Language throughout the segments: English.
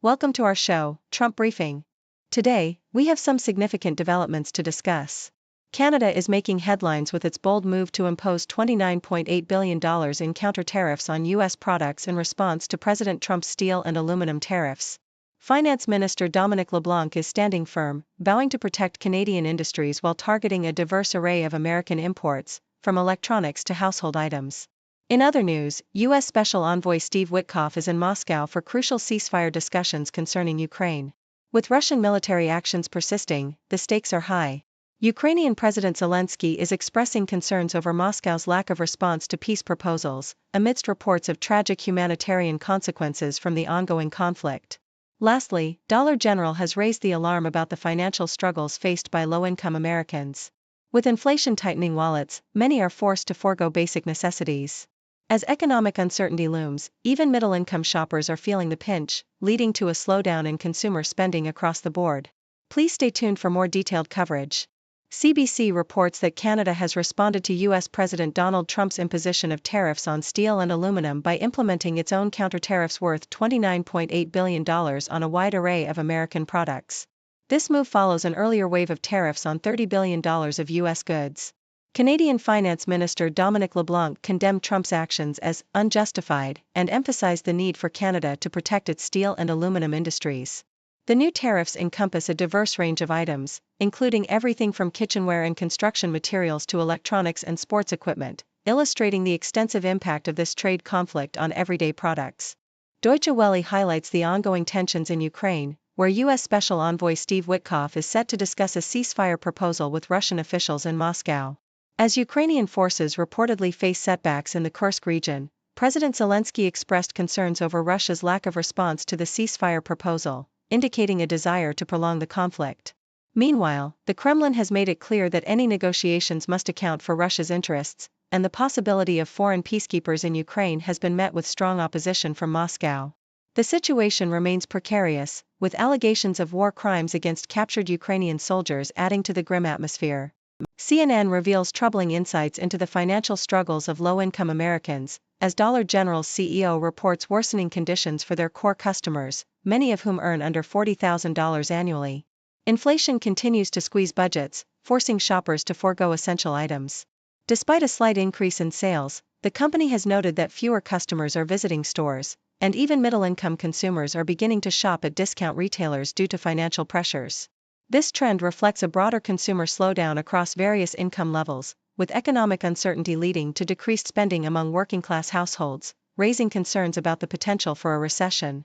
Welcome to our show, Trump Briefing. Today, we have some significant developments to discuss. Canada is making headlines with its bold move to impose $29.8 billion in counter-tariffs on U.S. products in response to President Trump's steel and aluminum tariffs. Finance Minister Dominic LeBlanc is standing firm, vowing to protect Canadian industries while targeting a diverse array of American imports, from electronics to household items. In other news, U.S. Special Envoy Steve Witkoff is in Moscow for crucial ceasefire discussions concerning Ukraine. With Russian military actions persisting, the stakes are high. Ukrainian President Zelenskyy is expressing concerns over Moscow's lack of response to peace proposals, amidst reports of tragic humanitarian consequences from the ongoing conflict. Lastly, Dollar General has raised the alarm about the financial struggles faced by low-income Americans. With inflation tightening wallets, many are forced to forego basic necessities. As economic uncertainty looms, even middle-income shoppers are feeling the pinch, leading to a slowdown in consumer spending across the board. Please stay tuned for more detailed coverage. CBC reports that Canada has responded to U.S. President Donald Trump's imposition of tariffs on steel and aluminum by implementing its own counter-tariffs worth $29.8 billion on a wide array of American products. This move follows an earlier wave of tariffs on $30 billion of U.S. goods. Canadian Finance Minister Dominic LeBlanc condemned Trump's actions as unjustified and emphasized the need for Canada to protect its steel and aluminum industries. The new tariffs encompass a diverse range of items, including everything from kitchenware and construction materials to electronics and sports equipment, illustrating the extensive impact of this trade conflict on everyday products. Deutsche Welle highlights the ongoing tensions in Ukraine, where U.S. Special Envoy Steve Witkoff is set to discuss a ceasefire proposal with Russian officials in Moscow. As Ukrainian forces reportedly face setbacks in the Kursk region, President Zelenskyy expressed concerns over Russia's lack of response to the ceasefire proposal, indicating a desire to prolong the conflict. Meanwhile, the Kremlin has made it clear that any negotiations must account for Russia's interests, and the possibility of foreign peacekeepers in Ukraine has been met with strong opposition from Moscow. The situation remains precarious, with allegations of war crimes against captured Ukrainian soldiers adding to the grim atmosphere. CNN reveals troubling insights into the financial struggles of low-income Americans, as Dollar General's CEO reports worsening conditions for their core customers, many of whom earn under $40,000 annually. Inflation continues to squeeze budgets, forcing shoppers to forego essential items. Despite a slight increase in sales, the company has noted that fewer customers are visiting stores, and even middle-income consumers are beginning to shop at discount retailers due to financial pressures. This trend reflects a broader consumer slowdown across various income levels, with economic uncertainty leading to decreased spending among working-class households, raising concerns about the potential for a recession.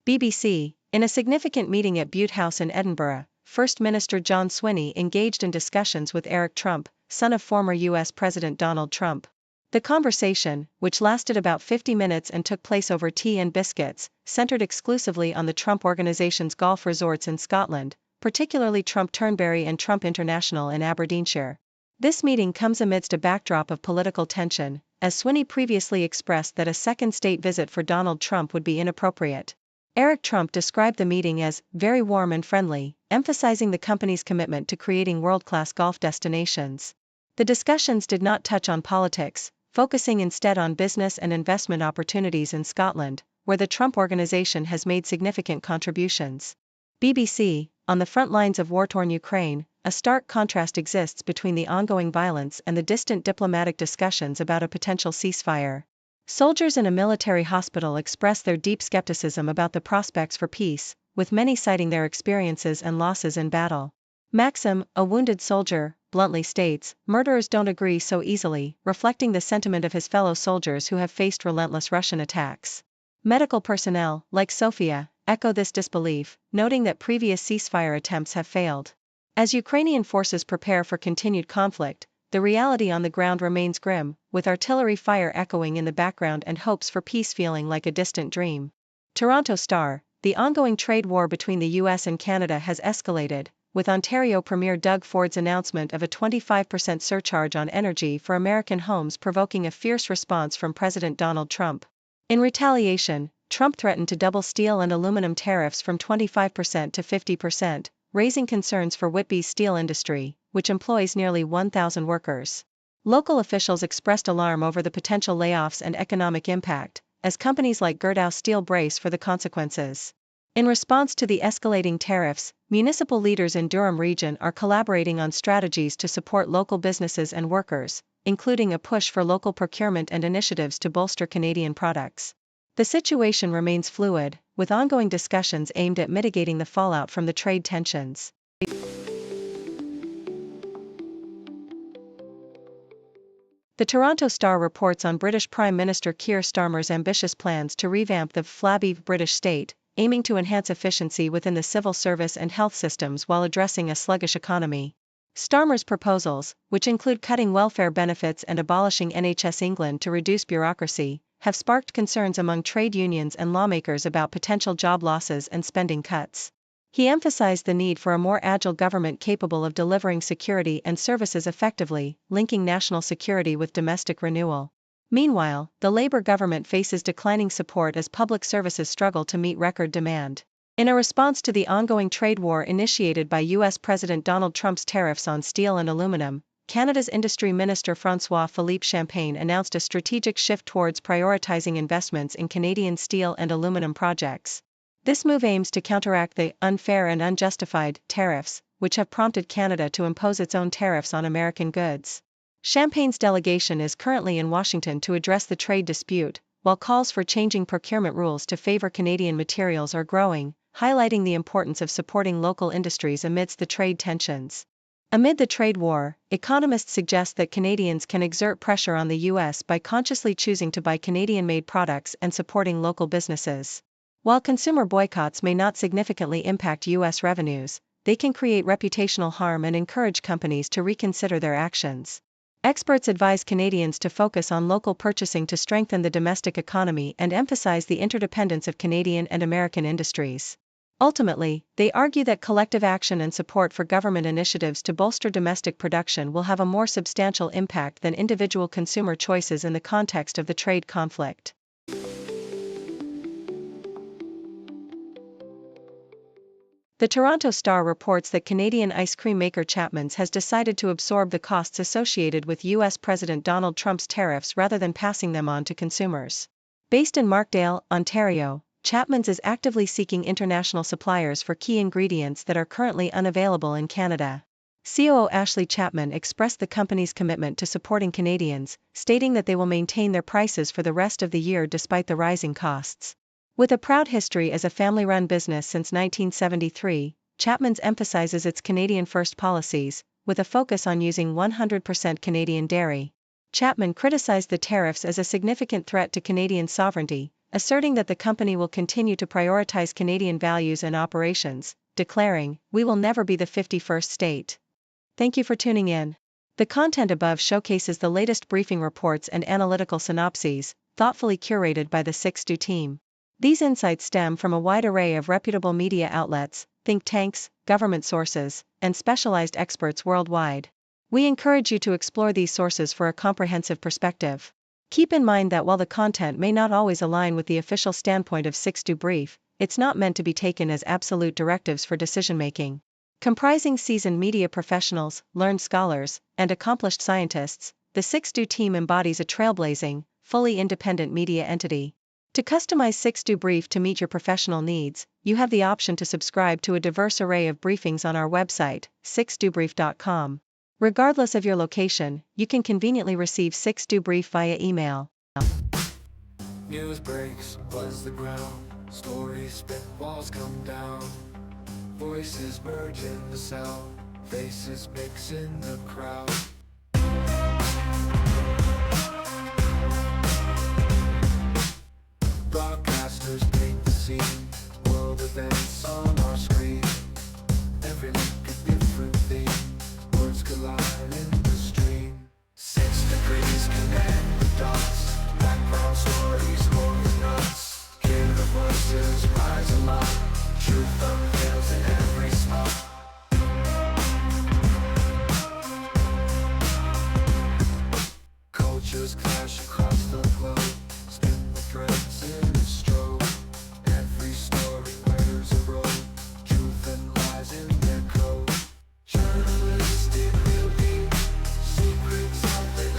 BBC, in a significant meeting at Bute House in Edinburgh, First Minister John Swinney engaged in discussions with Eric Trump, son of former U.S. President Donald Trump. The conversation, which lasted about 50 minutes and took place over tea and biscuits, centered exclusively on the Trump Organization's golf resorts in Scotland, particularly Trump Turnberry and Trump International in Aberdeenshire. This meeting comes amidst a backdrop of political tension, as Swinney previously expressed that a second state visit for Donald Trump would be inappropriate. Eric Trump described the meeting as very warm and friendly, emphasizing the company's commitment to creating world-class golf destinations. The discussions did not touch on politics, focusing instead on business and investment opportunities in Scotland, where the Trump Organization has made significant contributions. BBC, on the front lines of war-torn Ukraine, a stark contrast exists between the ongoing violence and the distant diplomatic discussions about a potential ceasefire. Soldiers in a military hospital express their deep skepticism about the prospects for peace, with many citing their experiences and losses in battle. Maxim, a wounded soldier, bluntly states, "Murderers don't agree so easily," reflecting the sentiment of his fellow soldiers who have faced relentless Russian attacks. Medical personnel, like Sophia, echo this disbelief, noting that previous ceasefire attempts have failed. As Ukrainian forces prepare for continued conflict, the reality on the ground remains grim, with artillery fire echoing in the background and hopes for peace feeling like a distant dream. Toronto Star, the ongoing trade war between the U.S. and Canada has escalated, with Ontario Premier Doug Ford's announcement of a 25% surcharge on energy for American homes provoking a fierce response from President Donald Trump. In retaliation, Trump threatened to double steel and aluminum tariffs from 25% to 50%, raising concerns for Whitby's steel industry, which employs nearly 1,000 workers. Local officials expressed alarm over the potential layoffs and economic impact, as companies like Gerdau Steel brace for the consequences. In response to the escalating tariffs, municipal leaders in Durham region are collaborating on strategies to support local businesses and workers, including a push for local procurement and initiatives to bolster Canadian products. The situation remains fluid, with ongoing discussions aimed at mitigating the fallout from the trade tensions. The Toronto Star reports on British Prime Minister Keir Starmer's ambitious plans to revamp the flabby British state, aiming to enhance efficiency within the civil service and health systems while addressing a sluggish economy. Starmer's proposals, which include cutting welfare benefits and abolishing NHS England to reduce bureaucracy, have sparked concerns among trade unions and lawmakers about potential job losses and spending cuts. He emphasized the need for a more agile government capable of delivering security and services effectively, linking national security with domestic renewal. Meanwhile, the Labour government faces declining support as public services struggle to meet record demand. In a response to the ongoing trade war initiated by U.S. President Donald Trump's tariffs on steel and aluminum, Canada's Industry Minister François-Philippe Champagne announced a strategic shift towards prioritizing investments in Canadian steel and aluminum projects. This move aims to counteract the unfair and unjustified tariffs, which have prompted Canada to impose its own tariffs on American goods. Champagne's delegation is currently in Washington to address the trade dispute, while calls for changing procurement rules to favor Canadian materials are growing, highlighting the importance of supporting local industries amidst the trade tensions. Amid the trade war, economists suggest that Canadians can exert pressure on the U.S. by consciously choosing to buy Canadian-made products and supporting local businesses. While consumer boycotts may not significantly impact U.S. revenues, they can create reputational harm and encourage companies to reconsider their actions. Experts advise Canadians to focus on local purchasing to strengthen the domestic economy and emphasize the interdependence of Canadian and American industries. Ultimately, they argue that collective action and support for government initiatives to bolster domestic production will have a more substantial impact than individual consumer choices in the context of the trade conflict. The Toronto Star reports that Canadian ice cream maker Chapman's has decided to absorb the costs associated with U.S. President Donald Trump's tariffs rather than passing them on to consumers. Based in Markdale, Ontario, Chapman's is actively seeking international suppliers for key ingredients that are currently unavailable in Canada. COO Ashley Chapman expressed the company's commitment to supporting Canadians, stating that they will maintain their prices for the rest of the year despite the rising costs. With a proud history as a family-run business since 1973, Chapman's emphasizes its Canadian-first policies, with a focus on using 100% Canadian dairy. Chapman criticized the tariffs as a significant threat to Canadian sovereignty, asserting that the company will continue to prioritize Canadian values and operations, declaring, "We will never be the 51st state." Thank you for tuning in. The content above showcases the latest briefing reports and analytical synopses, thoughtfully curated by the 6Do team. These insights stem from a wide array of reputable media outlets, think tanks, government sources, and specialized experts worldwide. We encourage you to explore these sources for a comprehensive perspective. Keep in mind that while the content may not always align with the official standpoint of 6Do Brief, it's not meant to be taken as absolute directives for decision-making. Comprising seasoned media professionals, learned scholars, and accomplished scientists, the 6Do team embodies a trailblazing, fully independent media entity. To customize 6Do Brief to meet your professional needs, you have the option to subscribe to a diverse array of briefings on our website, 6dobrief.com. Regardless of your location, you can conveniently receive 6Do Brief via email. News breaks, buzz the ground, stories spit, walls come down. Voices merge in the sound, faces mix in the crowd. Broadcasters paint the scene, world events on our screen. Every link a different theme, words collide in the stream. 6 degrees connect the dots, background stories more than nuts. Hear the voices rise aloud, truth unveils in every spot. Cultures clash across the globe, spin the threads in a stroke. Every story wears a robe, truth and lies in their code. Journalistic real deep, secrets of the